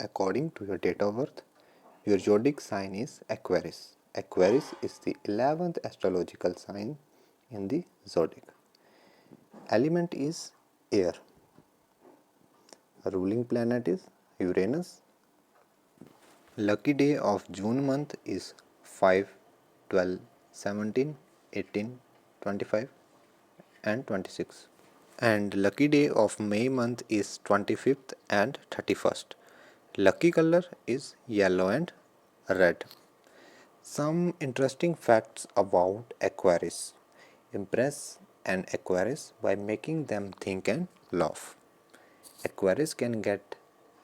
According to your date of birth, your zodiac sign is Aquarius. Aquarius is the 11th astrological sign in the zodiac. Element is air. Ruling planet is Uranus. Lucky day of June month is 5, 12, 17, 18, 25 and 26. And lucky day of May month is 25th and 31st. Lucky color is yellow and red. Some interesting facts about Aquarius. Impress an Aquarius by making them think and laugh. Aquarius can get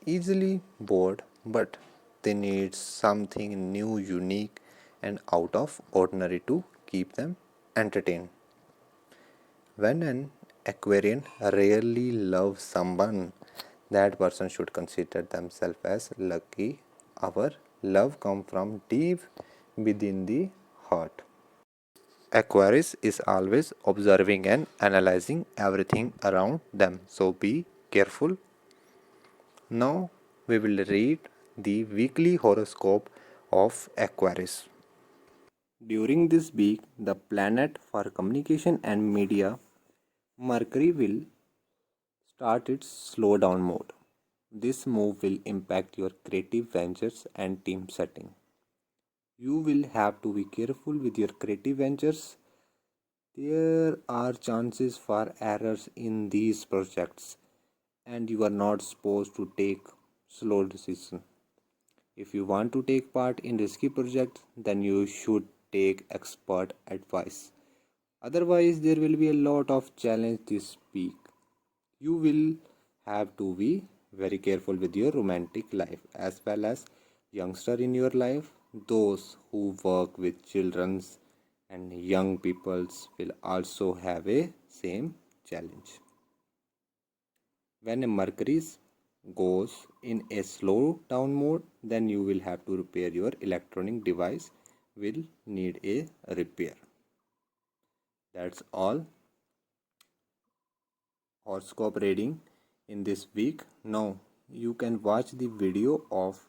easily bored, but they need something new, unique, and out of ordinary to keep them entertained. When an Aquarian rarely loves someone, that person should consider themselves as lucky. Our love comes from deep within the heart. Aquarius is always observing and analyzing everything around them, so be careful. Now we will read the weekly horoscope of Aquarius. During this week, the planet for communication and media, Mercury, will start its slow down mode. This move will impact your creative ventures and team setting. You will have to be careful with your creative ventures. There are chances for errors in these projects, and you are not supposed to take slow decisions. If you want to take part in risky projects, then you should take expert advice. Otherwise, there will be a lot of challenge this week. You will have to be very careful with your romantic life as well as youngster in your life. Those who work with children's and young peoples will also have a same challenge. When a Mercury goes in a slow down mode, then you will have to repair your electronic device will need a repair. That's all horoscope reading in this week. Now you can watch the video of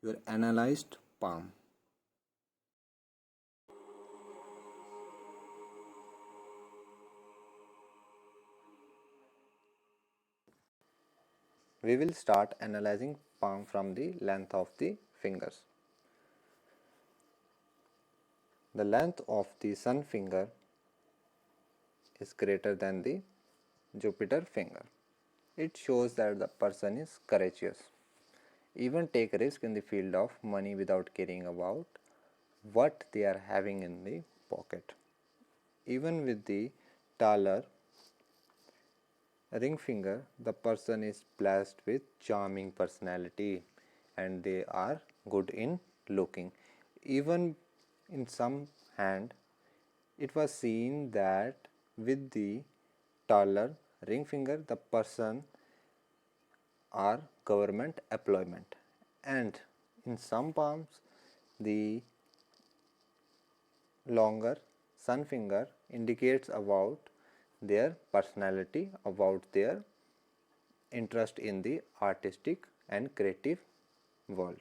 your analyzed palm. We will start analyzing palm from the length of the fingers. The length of the sun finger is greater than the Jupiter finger. It shows that the person is courageous. Even take risk in the field of money without caring about what they are having in the pocket. Even with the taller ring finger, the person is blessed with charming personality and they are good in looking. Even in some hand, it was seen that with the taller ring finger, the person are government employment, and in some palms, the longer sun finger indicates about their personality, about their interest in the artistic and creative world.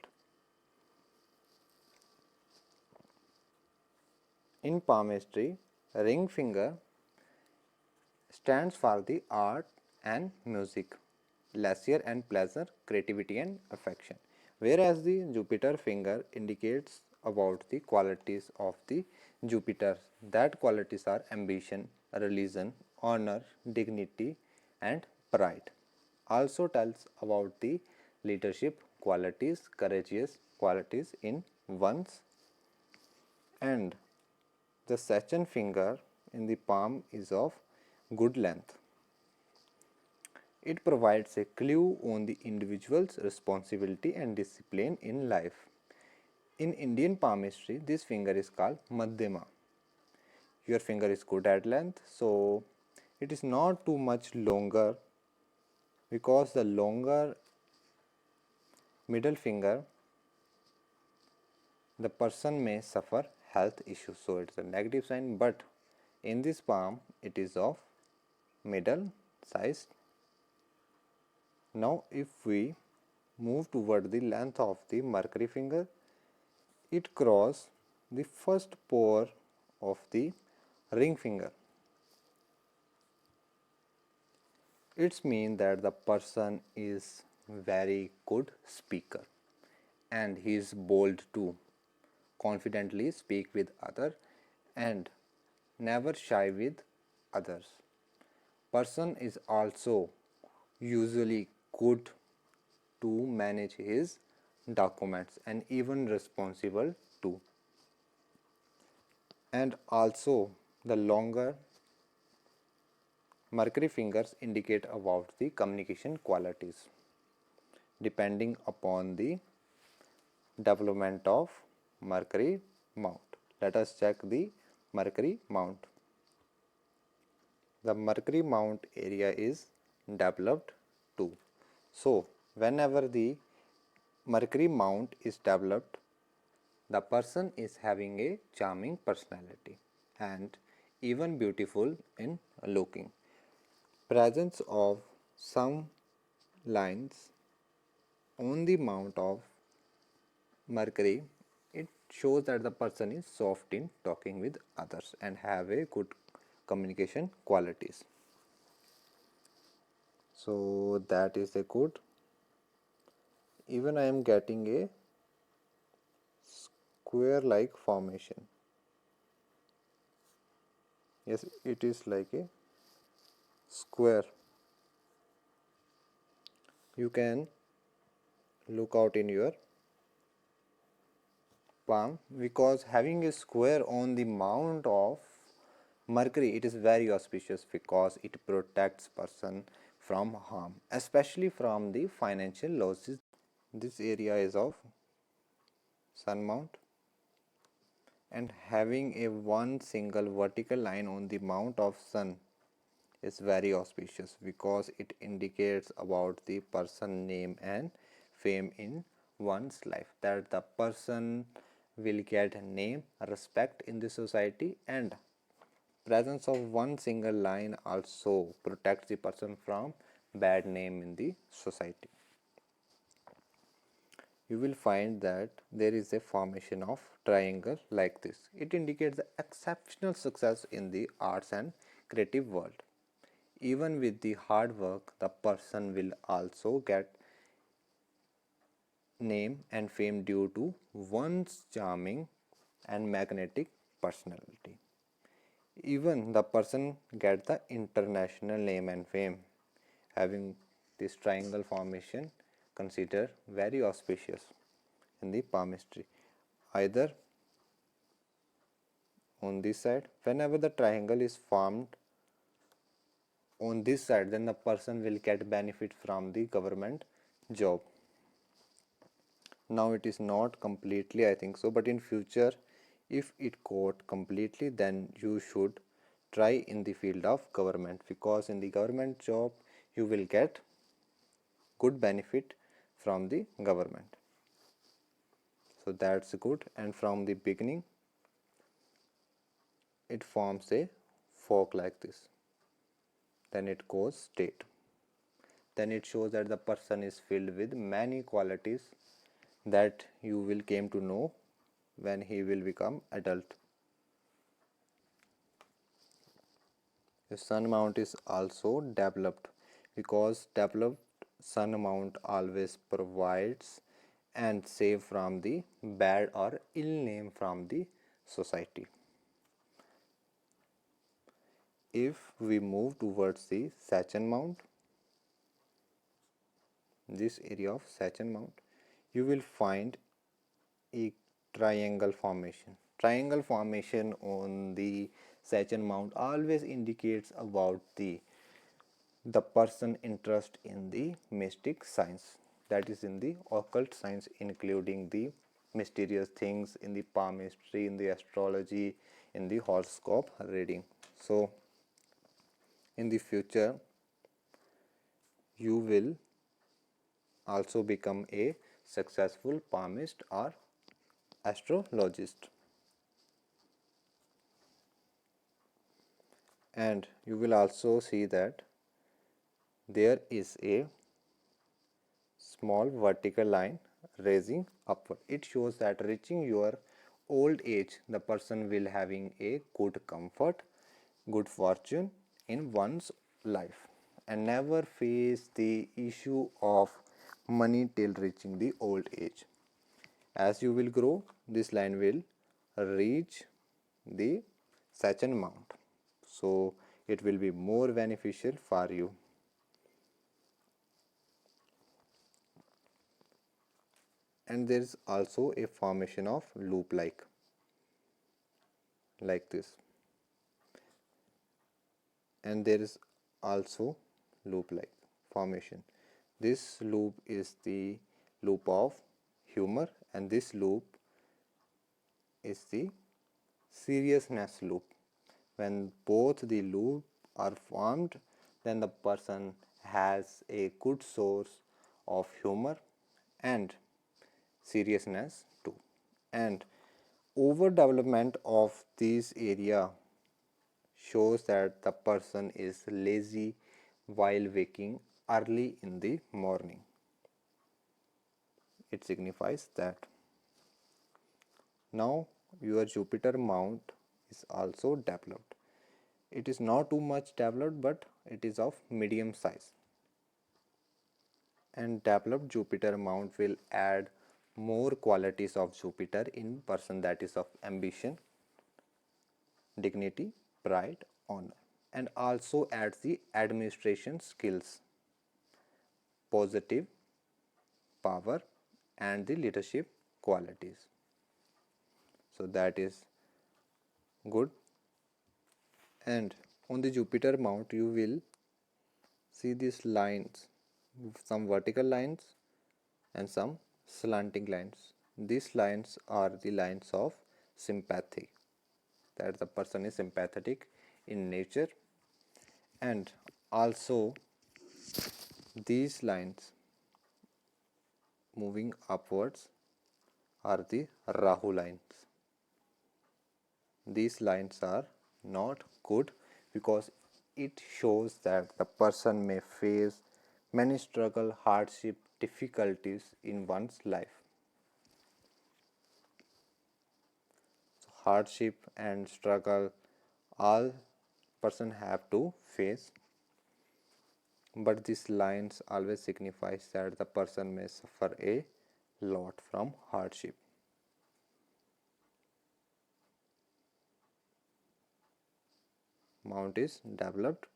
In palmistry, ring finger stands for the art and music, leisure and pleasure, creativity and affection, whereas the Jupiter finger indicates about the qualities of the Jupiter. That qualities are ambition, religion, honor, dignity and pride. Also tells about the leadership qualities, courageous qualities in one's, and the second finger in the palm is of good length. It provides a clue on the individual's responsibility and discipline in life. In Indian palmistry, this finger is called Madhyama. Your finger is good at length, so it is not too much longer, because the longer middle finger, the person may suffer health issues, so it's a negative sign, but in this palm it is of middle size. Now if we move toward the length of the mercury finger, it crosses the first pore of the ring finger. It means that the person is very good speaker and he is bold to confidently speak with others and never shy with others. Person is also usually good to manage his documents and even responsible too. And also the longer mercury fingers indicate about the communication qualities depending upon the development of mercury mount. Let us check the mercury mount. The mercury mount area is developed too. So, whenever the mercury mount is developed, the person is having a charming personality and even beautiful in looking. Presence of some lines on the mount of mercury, it shows that the person is soft in talking with others and have a good communication qualities. So that is a good. Even I am getting a square like formation. Yes, it is like a square. You can look out in your palm because having a square on the mount of mercury, it is very auspicious because it protects person from harm, especially from the financial losses. This area is of sun mount and having a one single vertical line on the mount of sun is very auspicious because it indicates about the person name and fame in one's life, that the person will get name, respect in the society, and presence of one single line also protects the person from bad name in the society. You will find that there is a formation of triangle like this. It indicates the exceptional success in the arts and creative world. Even with the hard work, the person will also get name and fame due to one's charming and magnetic personality. Even the person get the international name and fame. Having this triangle formation considered very auspicious in the palmistry. Either on this side, whenever the triangle is formed on this side, then the person will get benefit from the government job. Now it is not completely, I think so, but in future if it got completely, then you should try in the field of government, because in the government job you will get good benefit from the government. So that's good. And from the beginning it forms a fork like this, then it goes straight, then it shows that the person is filled with many qualities that you will came to know when he will become adult. The sun mount is also developed because developed sun mount always provides and save from the bad or ill name from the society. If we move towards the Saturn mount, this area of Saturn mount, you will find a triangle formation. Triangle formation on the Saturn mount always indicates about the person interest in the mystic science, that is in the occult science, including the mysterious things in the palmistry, in the astrology, in the horoscope reading. So in the future you will also become a successful palmist or astrologist, and you will also see that there is a small vertical line raising upward. It shows that reaching your old age, the person will having a good comfort, good fortune in one's life, and never face the issue of money till reaching the old age. As you will grow, this line will reach the such an amount, so it will be more beneficial for you. And there is also a formation of loop like this, and there is also loop like formation. This loop is the loop of humor, and this loop is the seriousness loop. When both the loop are formed, then the person has a good source of humor and seriousness too. And overdevelopment of this area shows that the person is lazy while waking early in the morning. It signifies that. Now your Jupiter mount is also developed. It is not too much developed, but it is of medium size. And developed Jupiter mount will add more qualities of Jupiter in person, that is of ambition, dignity, pride, honor, and also adds the administration skills, positive power, and the leadership qualities. So that is good. And on the Jupiter mount you will see these lines, some vertical lines and some slanting lines. These lines are the lines of sympathy, that the person is sympathetic in nature. And also these lines moving upwards are the Rahu lines. These lines are not good because it shows that the person may face many struggle, hardship, difficulties in one's life. So hardship and struggle all person have to face, but these lines always signifies that the person may suffer a lot from hardship. Mount is developed.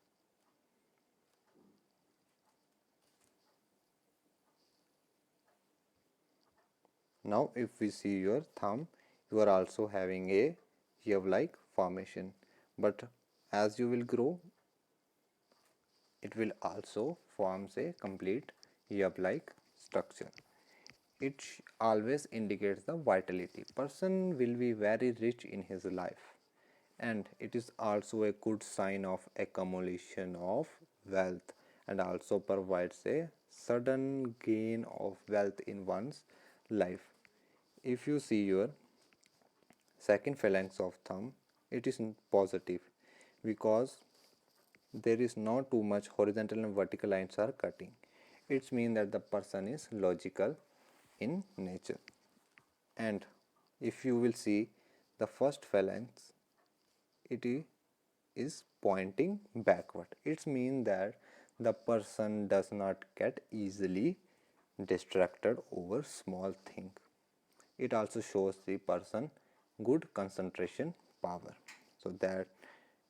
Now if we see your thumb, you are also having a Yav like formation, but as you will grow, it will also forms a complete Yav like structure. It always indicates the vitality. Person will be very rich in his life, and it is also a good sign of accumulation of wealth, and also provides a sudden gain of wealth in one's life. If you see your second phalanx of thumb, it is positive because there is not too much horizontal and vertical lines are cutting. It means that the person is logical in nature. And if you will see the first phalanx, it is pointing backward. It means that the person does not get easily distracted over small thing. It also shows the person good concentration power. So that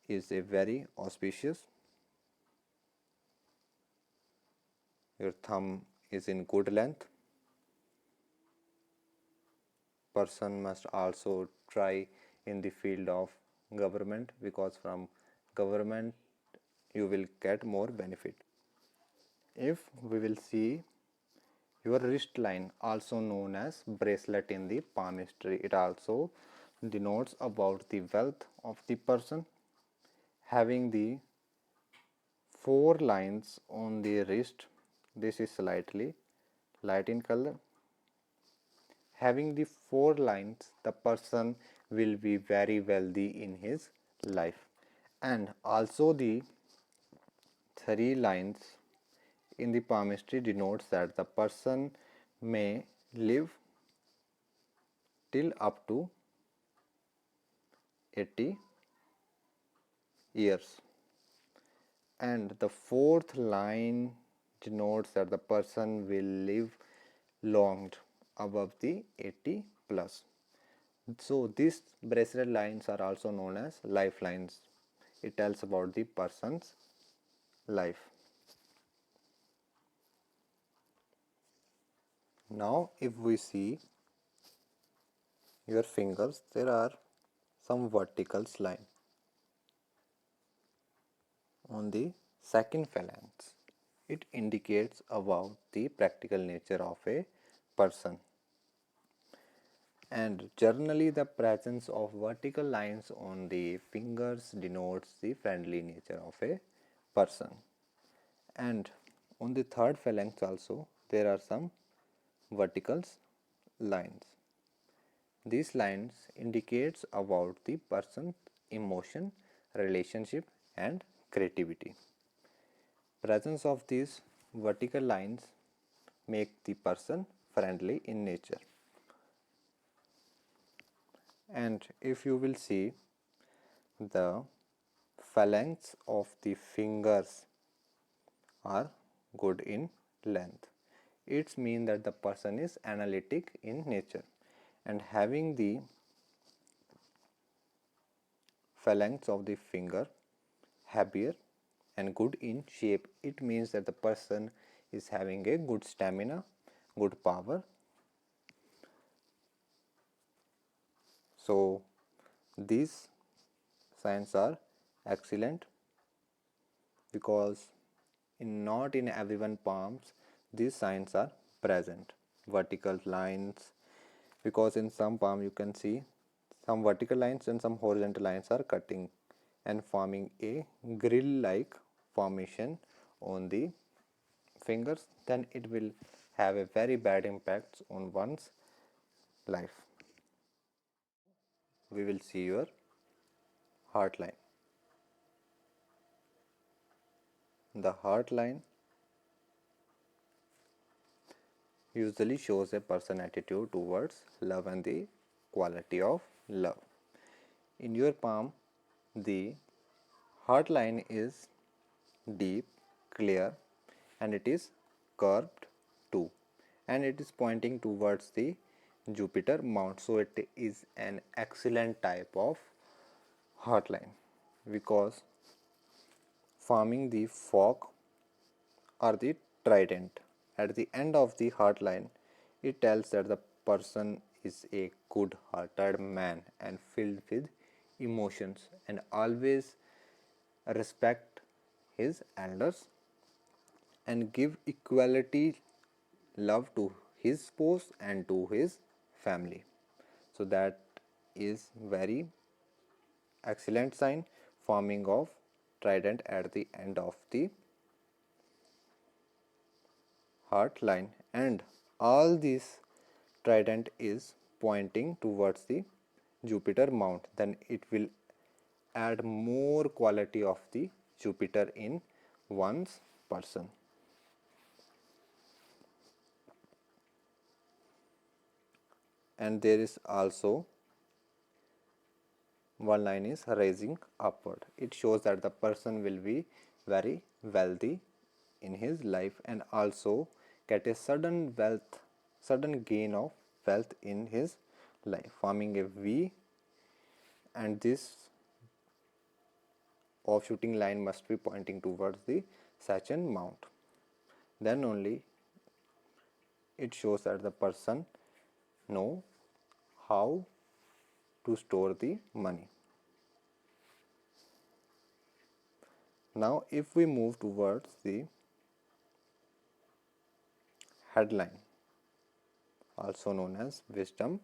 is a very auspicious. Your thumb is in good length. Person must also try in the field of government, because from government you will get more benefit. If we will see your wrist line, also known as bracelet in the palmistry, it also denotes about the wealth of the person. Having the four lines on the wrist, this is slightly light in color. Having the four lines, the person will be very wealthy in his life. And also the three lines in the palmistry denotes that the person may live till up to 80 years. And the fourth line denotes that the person will live long above the 80 plus. So these bracelet lines are also known as lifelines. It tells about the person's life. Now if we see your fingers, there are some vertical line on the second phalanx. It indicates about the practical nature of a person. And generally the presence of vertical lines on the fingers denotes the friendly nature of a person. And on the third phalanx also there are some vertical lines. These lines indicates about the person's emotion, relationship and creativity. Presence of these vertical lines make the person friendly in nature. And if you will see, the phalanx of the fingers are good in length. It means that the person is analytic in nature, and having the phalanx of the finger heavier and good in shape, it means that the person is having a good stamina, good power. So these signs are excellent because not in everyone palms these signs are present. Vertical lines, because in some palm you can see some vertical lines and some horizontal lines are cutting and forming a grill like formation on the fingers, then it will have a very bad impact on one's life. We will see your heart line. The heart line usually shows a person's attitude towards love and the quality of love. In your palm, the heart line is deep, clear, and it is curved too, and it is pointing towards the Jupiter mount. So it is an excellent type of heart line because forming the fork or the trident at the end of the heart line, it tells that the person is a good hearted man and filled with emotions and always respect his elders and give equality love to his spouse and to his family. So that is very excellent sign, forming of trident at the end of the heart line, and all this trident is pointing towards the Jupiter mount, then it will add more quality of the Jupiter in one's person. And there is also one line is rising upward. It shows that the person will be very wealthy in his life and also get a sudden wealth, sudden gain of wealth in his life, forming a V, and this offshooting line must be pointing towards the Saturn mount. Then only it shows that the person know how to store the money. Now if we move towards the headline, also known as wisdom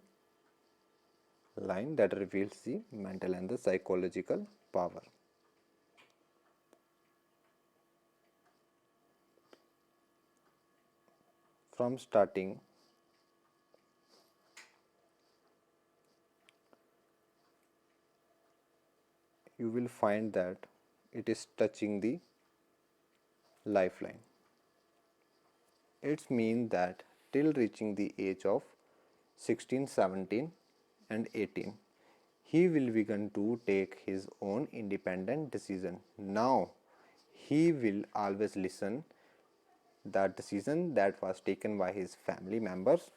line, that reveals the mental and the psychological power. From starting, you will find that it is touching the lifeline. It means that till reaching the age of 16, 17 and 18, he will begin to take his own independent decision. Now he will always listen that decision that was taken by his family members,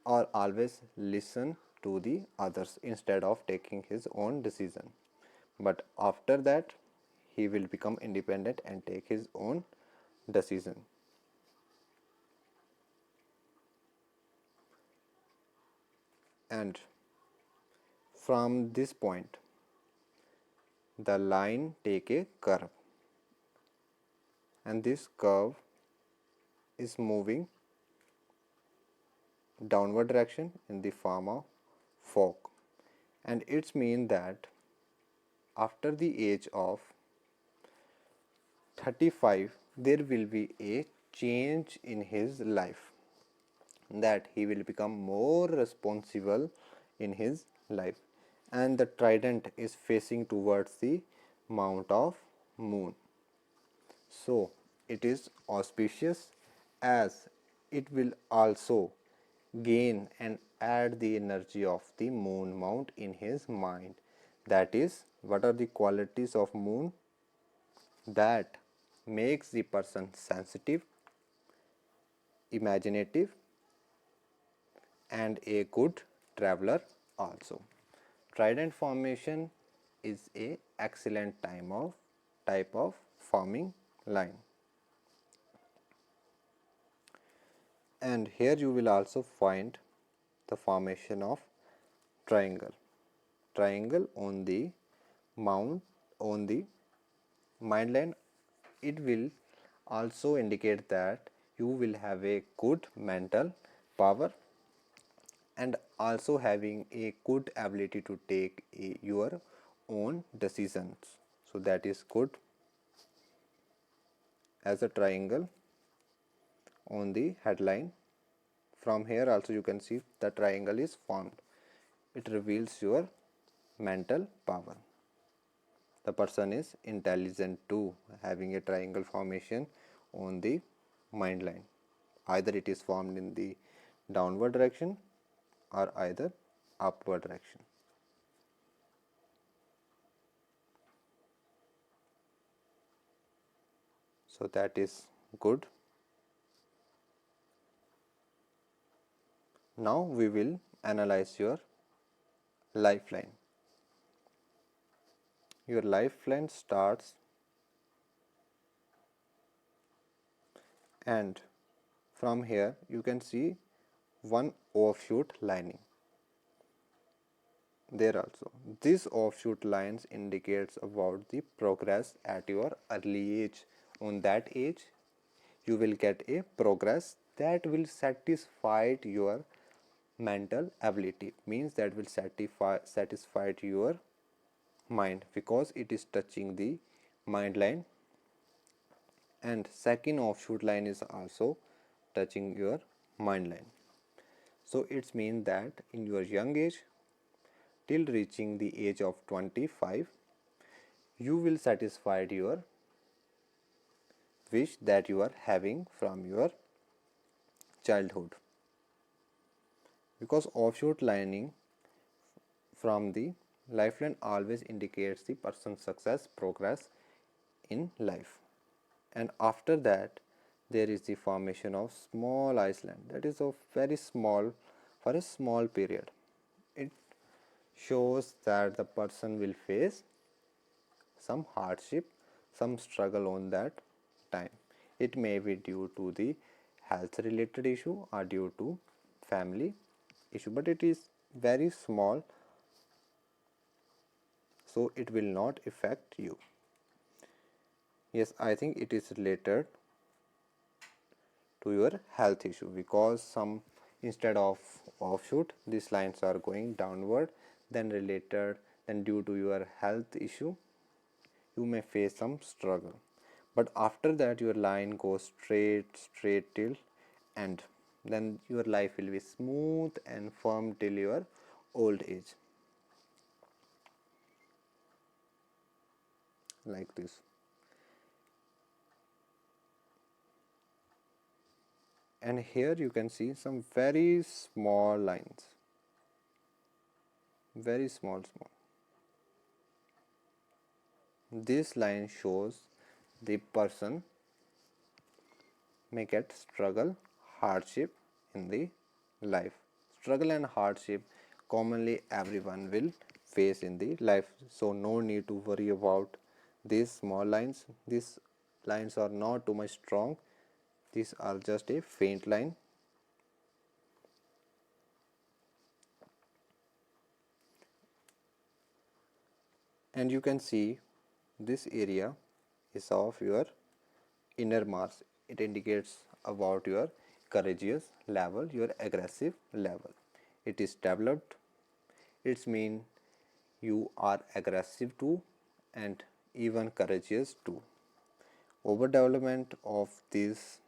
or always listen to the others instead of taking his own decision. But after that he will become independent and take his own decision. And from this point the line take a curve, and this curve is moving downward direction in the form of fork, and it's mean that after the age of 35 there will be a change in his life, that he will become more responsible in his life, and the trident is facing towards the mount of moon. So it is auspicious, as it will also gain and add the energy of the moon mount in his mind. That is, what are the qualities of moon? That makes the person sensitive, imaginative, and a good traveler also. Trident formation is a excellent type of forming line. And here you will also find the formation of triangle. Triangle on the mount, on the mind line, it will also indicate that you will have a good mental power and also having a good ability to take your own decisions. So that is good. As a triangle on the headline, from here also you can see the triangle is formed. It reveals your mental power. The person is intelligent too, having a triangle formation on the mind line. Either it is formed in the downward direction or either upward direction. So that is good. Now we will analyze your lifeline. Your lifeline starts, and from here you can see one offshoot lining there also. This offshoot lines indicates about the progress at your early age. On that age you will get a progress that will satisfy your mental ability, means that will satisfy your mind, because it is touching the mind line, and second offshoot line is also touching your mind line. So it's mean that in your young age till reaching the age of 25 you will satisfy your wish that you are having from your childhood, because offshoot lining from the lifeline always indicates the person's success progress in life. And after that there is the formation of small island, that is of very small, for a small period. It shows that the person will face some hardship, some struggle on that time. It may be due to the health related issue or due to family issue, but it is very small, so it will not affect you. Yes, I think it is related to your health issue, because some, instead of offshoot, these lines are going downward, then related, then due to your health issue you may face some struggle, but after that your line goes straight till end, then your life will be smooth and firm till your old age, like this. And here you can see some very small lines, very small. This line shows the person may get struggle, hardship in the life. Struggle and hardship commonly everyone will face in the life, so no need to worry about these small lines. These lines are not too much strong, these are just a faint line. And you can see this area is of your inner Mars. It indicates about your courageous level, your aggressive level. It is developed, it's mean you are aggressive too and even courageous too. Overdevelopment of this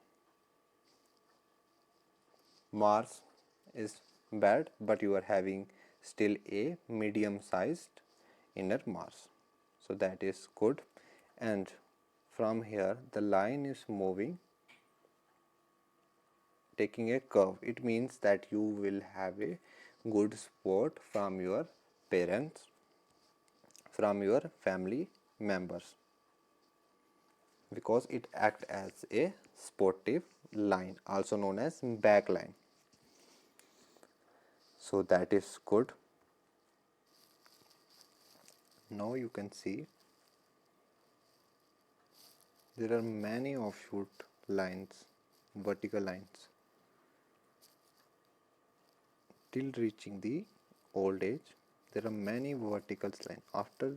Mars is bad, but you are having still a medium sized inner Mars, so that is good. And from here the line is moving, taking a curve. It means that you will have a good support from your parents, from your family members, because it acts as a sportive line, also known as back line. So that is good. Now you can see there are many offshoot lines, vertical lines, till reaching the old age. There are many vertical lines. After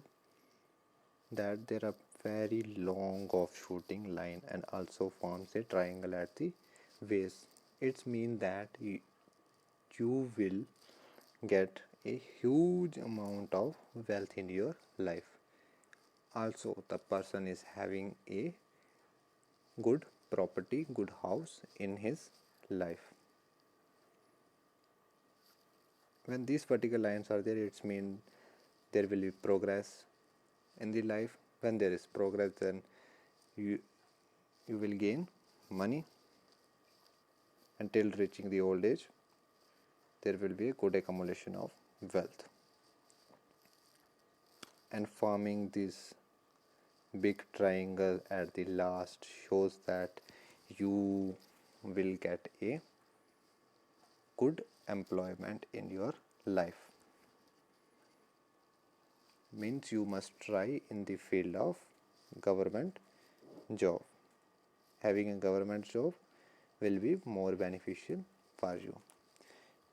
that there are very long offshooting line and also forms a triangle at the base. It means that you will get a huge amount of wealth in your life. Also the person is having a good property, good house in his life. When these vertical lines are there, it's mean there will be progress in the life. When there is progress, then you will gain money until reaching the old age. There will be a good accumulation of wealth. And forming this big triangle at the last shows that you will get a good employment in your life. Means you must try in the field of government job. Having a government job will be more beneficial for you,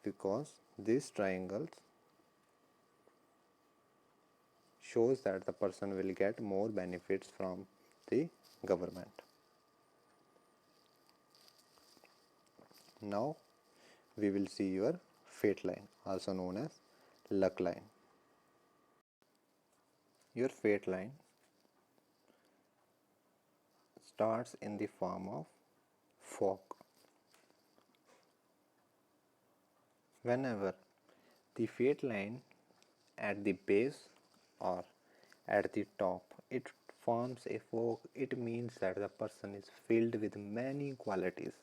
because these triangles shows that the person will get more benefits from the government. Now we will see your fate line, also known as luck line. Your fate line starts in the form of fork. Whenever the fate line at the base or at the top it forms a fork, it means that the person is filled with many qualities,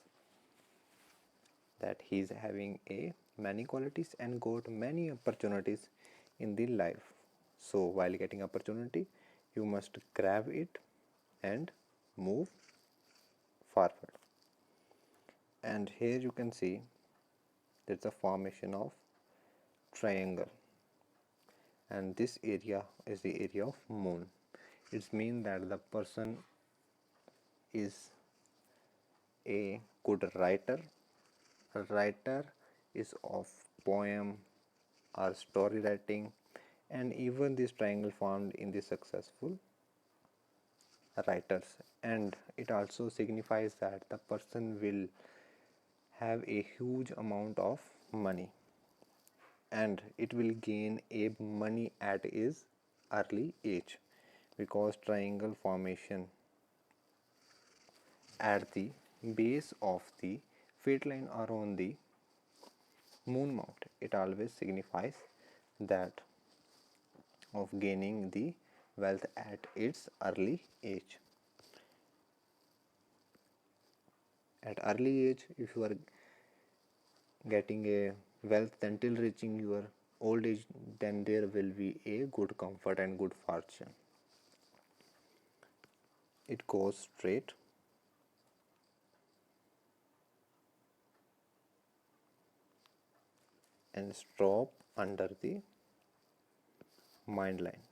that he is having a many qualities and got many opportunities in the life. So while getting opportunity, you must grab it and move forward. And here you can see there's a formation of triangle, and this area is the area of moon. It means that the person is a good writer. A writer is of poem or story writing, and even this triangle formed in the successful writers. And it also signifies that the person will have a huge amount of money, and it will gain a money at his early age, because triangle formation at the base of the fate line or on the moon mount, it always signifies that of gaining the wealth at its early age. at early age, if you are getting a wealth, then till reaching your old age, then there will be a good comfort and good fortune. It goes straight and stop under the mind line,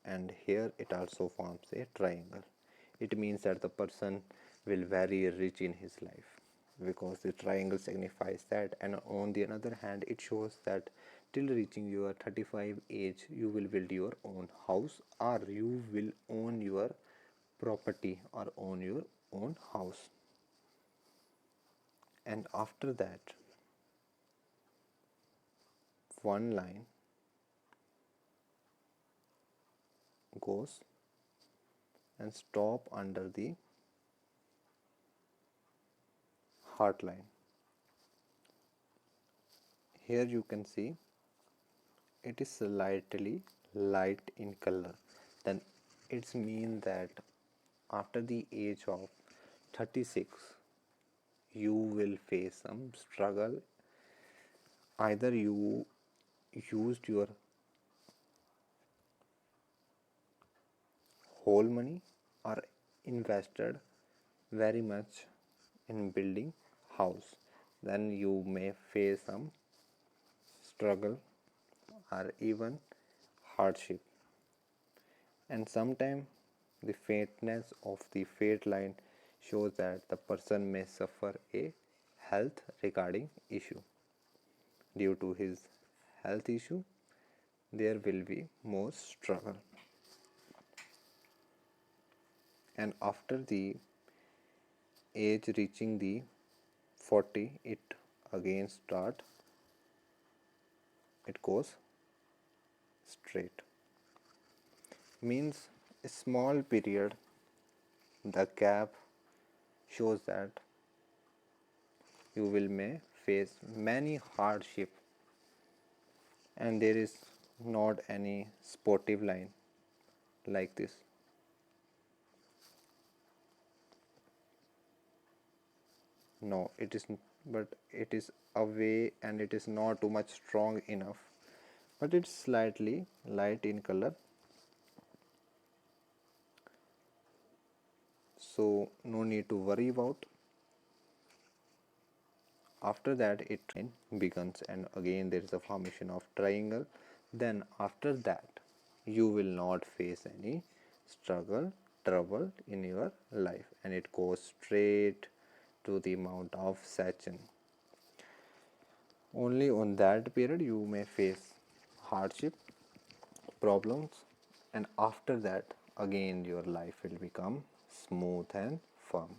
and here it also forms a triangle. It means that the person will very rich in his life, because the triangle signifies that. And on the other hand, it shows that till reaching your 35 age, you will build your own house, or you will own your property or own your own house. And after that, one line goes and stop under the heart line. Here you can see it is slightly light in color. Then it's mean that after the age of 36, you will face some struggle. Either you used your whole money or invested very much in building house, then you may face some struggle or even hardship. And sometimes the faintness of the fate line shows that the person may suffer a health regarding issue. Due to his health issue, there will be more struggle. And after the age reaching the 40, it again start, it goes straight. Means a small period, the gap shows that you will may face many hardship, and there is not any sportive line like this. No, it is, but it is away and it is not too much strong enough, but it's slightly light in color, so no need to worry about. After that, it begins, and again there is a formation of triangle. Then after that, you will not face any struggle, trouble in your life, and it goes straight to the Mount of Saturn. Only on that period you may face hardship, problems, and after that again your life will become smooth and firm.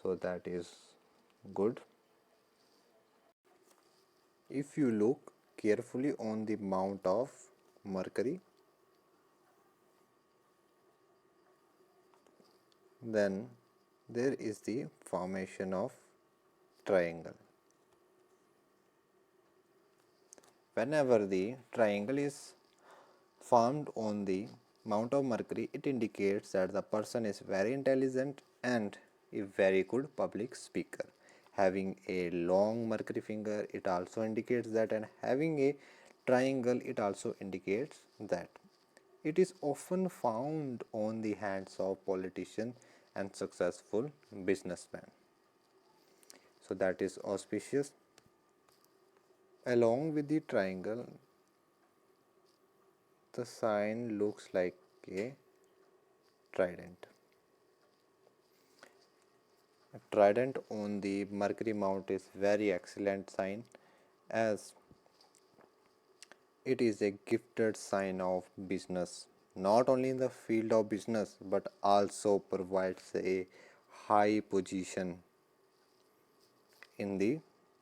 So that is good. If you look carefully on the Mount of Mercury, then there is the formation of triangle. Whenever the triangle is formed on the Mount of Mercury, it indicates that the person is very intelligent and a very good public speaker. Having a long Mercury finger, it also indicates that, and having a triangle, it also indicates that. It is often found on the hands of politicians and successful businessmen. So that is auspicious. Along with the triangle, the sign looks like a trident. A trident on the Mercury mount is very excellent sign, as it is a gifted sign of business, not only in the field of business but also provides a high position in the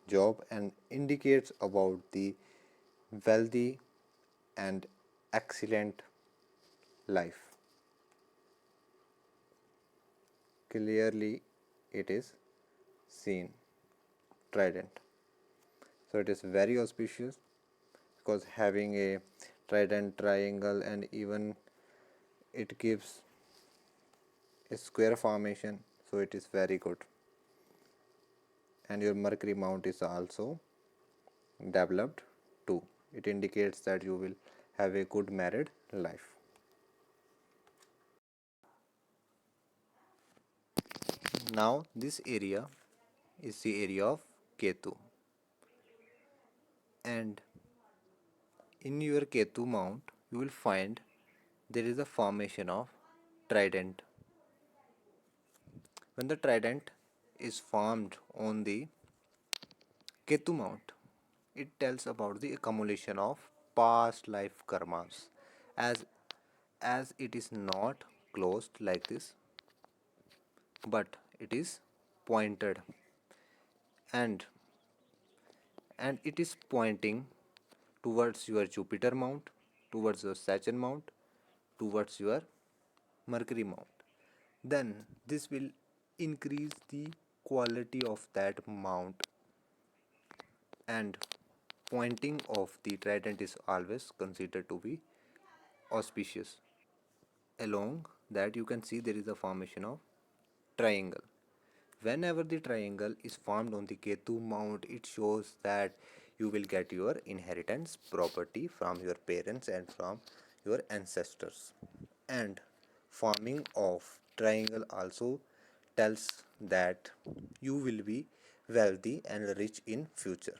job and indicates about the wealthy and excellent life. Clearly it is seen trident. So it is very auspicious, because having a trident, triangle, and even it gives a square formation, so it is very good. And your Mercury mount is also developed too. It indicates that you will have a good married life. Now this area is the area of Ketu, and in your Ketu mount you will find there is a formation of trident. When the trident is formed on the Ketu mount, it tells about the accumulation of past life karmas, as as it is not closed like this, but it is pointed, and it is pointing towards your Jupiter mount, towards your Saturn mount, towards your Mercury mount. Then this will increase the quality of that mount, and pointing of the trident is always considered to be auspicious. Along that you can see there is a formation of triangle. Whenever the triangle is formed on the Ketu mount, it shows that you will get your inheritance property from your parents and from your ancestors. And forming of triangle also tells that you will be wealthy and rich in future,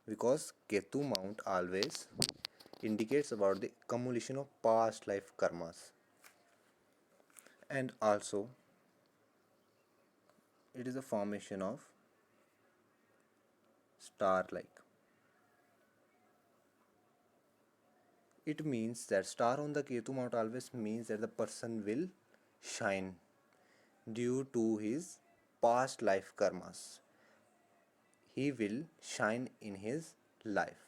because Ketu mount always indicates about the accumulation of past life karmas. And also it is a formation of star like. It means that star on the Ketu mount always means that the person will shine due to his past life karmas. He will shine in his life,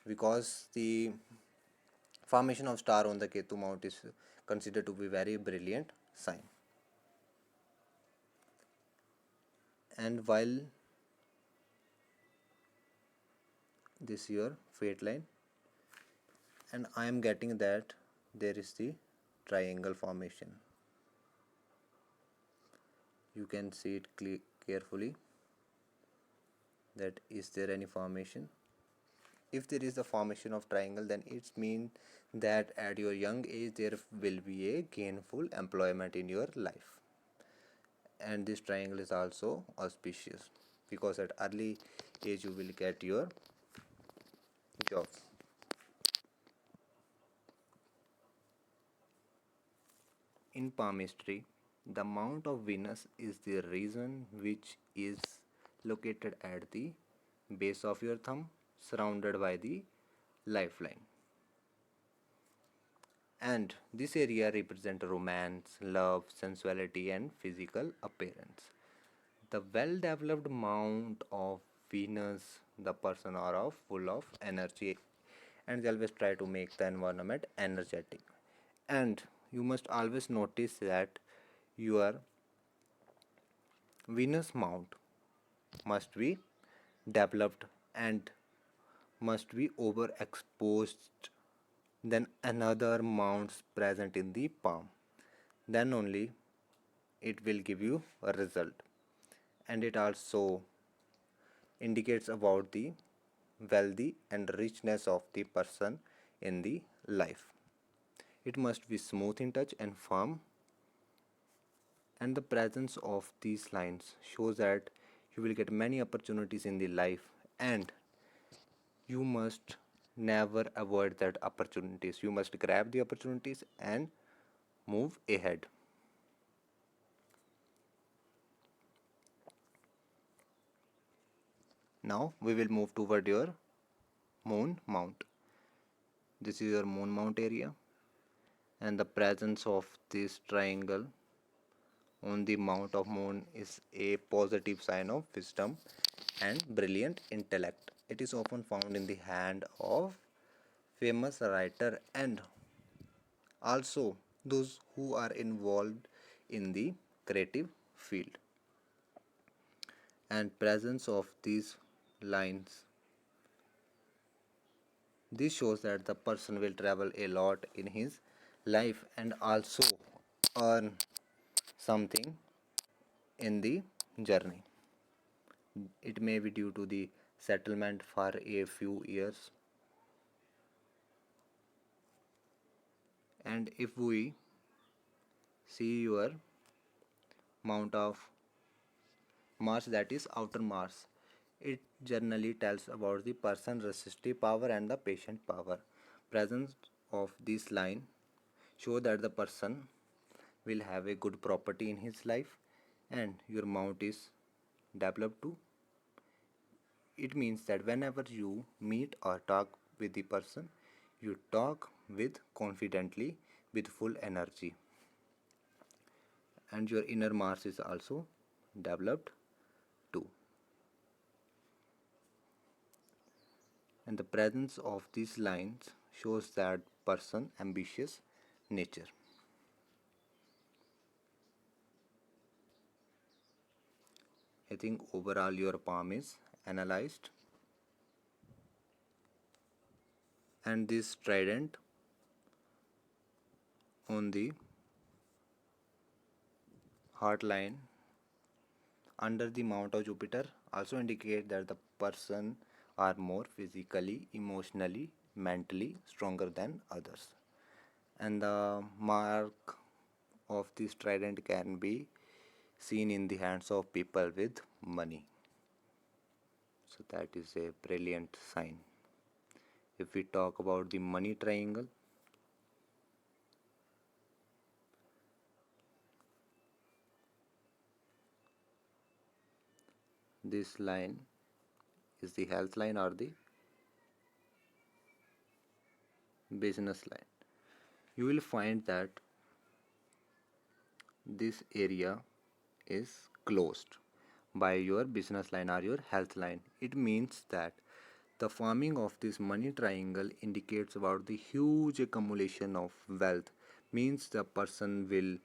because the formation of star on the Ketu mount is considered to be very brilliant sign. And while this your fate line, and I am getting that there is the triangle formation. You can see it carefully, that is there any formation. If there is a formation of triangle, then it means that at your young age there will be a gainful employment in your life. And this triangle is also auspicious, because at early age you will get your job. In palmistry, the mount of Venus is the region which is located at the base of your thumb, surrounded by the lifeline. And this area represents romance, love, sensuality, and physical appearance. The well developed mount of Venus, the person are of full of energy, and they always try to make the environment energetic. And you must always notice that your Venus mount must be developed and must be overexposed than another mounts present in the palm. Then only it will give you a result. And it also indicates about the wealthy and richness of the person in the life. It must be smooth in touch and firm, and the presence of these lines shows that you will get many opportunities in the life, and you must never avoid that opportunities. You must grab the opportunities and move ahead. Now we will move toward your moon mount. This is your moon mount area, and the presence of this triangle on the mount of moon is a positive sign of wisdom and brilliant intellect. It is often found in the hand of famous writer and also those who are involved in the creative field. And presence of these lines, this shows that the person will travel a lot in his life and also earn something in the journey. It may be due to the settlement for a few years. And if we see your mount of Mars, that is outer Mars, it generally tells about the person resistive power and the patient power. Presence of this line show that the person will have a good property in his life, and your mount is developed too. It means that whenever you meet or talk with the person, you talk with confidently with full energy, and your inner Mars is also developed too. And the presence of these lines shows that person ambitious nature. I think overall your palm is analyzed, and this trident on the heart line under the mount of Jupiter also indicate that the person are more physically, emotionally, mentally stronger than others. And the mark of this trident can be seen in the hands of people with money. So that is a brilliant sign. If we talk about the money triangle, this line is the health line or the business line. You will find that this area is closed by your business line or your health line. It means that the forming of this money triangle indicates about the huge accumulation of wealth, means the person will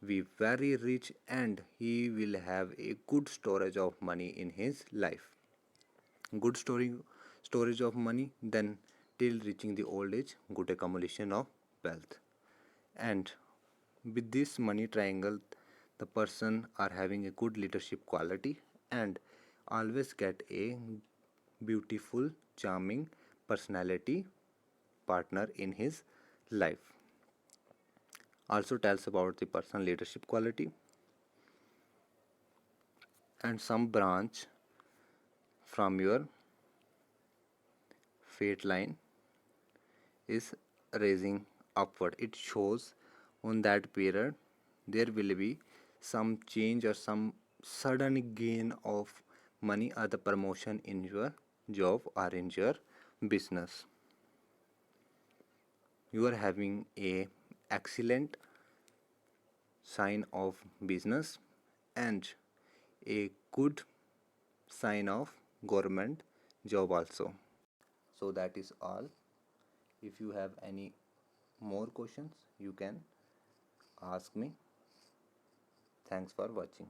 be very rich and he will have a good storage of money in his life. Good storage of money, then till reaching the old age, good accumulation of wealth. And with this money triangle, the person are having a good leadership quality and always get a beautiful charming personality partner in his life. Also tells about the person leadership quality. And some branch from your fate line is raising upward. It shows on that period there will be some change or some sudden gain of money or the promotion in your job or in your business. You are having a excellent sign of business and a good sign of government job also. So that is all. If you have any more questions, you can ask me. Thanks for watching.